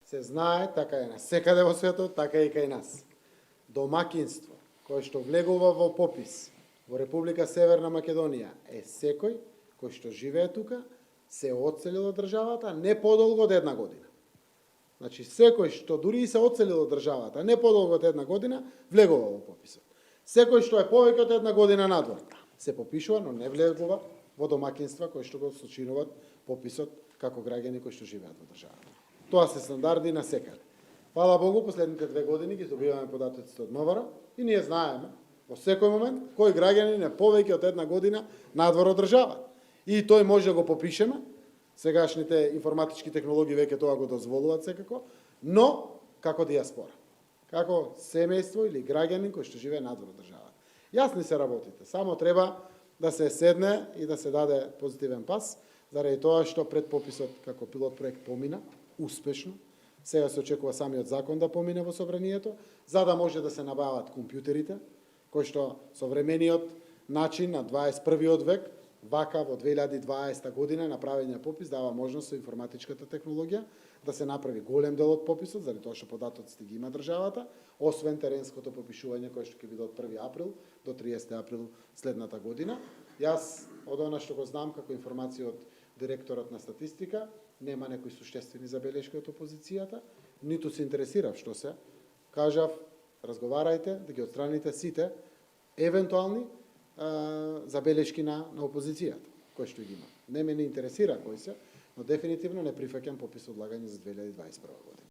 Се знае, така е насекаде во светот, така и кај нас. Домакинство, кое што влегува во попис во Република Северна Македонија е секој кој што живее тука, се одселил од државата не подолго од 1 година. Значи, секој што дури и се одселил од државата не подолго од 1 година, влегува во пописот. Секој што е повеќе од 1 година надвор, се попишува, но не влегува во домакинства кои што го сочинуваат пописот како граѓани кои што живеат во државата. Тоа се стандарди на секаде. Фала Богу, последните 2 години ги добиваме податоците од МВР и ние знаеме во секој момент кој граѓанин е повеќе од 1 година надвор од државата. И тој може да го попишеме, сегашните информатички технологии веќе тоа го дозволуваат секако, но како диаспора, како семејство или граѓанин кој што живее надвор од државата. Јасни се работите, само треба да се седне и да се даде позитивен пас, заради тоа што пред пописот како пилот проект помина успешно. Сега се очекува самиот закон да помине во собранието, за да може да се набават компјутерите, кои што современиот начин на 21. век, вака во 2020 година направениот попис дава можност со информатичката технологија да се направи голем дел од пописот, заради тоа што податоците ги има државата, освен теренското попишување кое што ќе биде од 1 април до 30 април следната година. Јас од она што го знам како информација од директорот на статистика, нема некои суштествени забелешки од опозицијата, ниту се интересирав што се. Кажав, разговарајте, да ги отстраните сите евентуални забелешки на опозицијата, кои што ги има. Не ме не интересира кои се, но дефинитивно не прифаќам попис одлагање за 2021 година.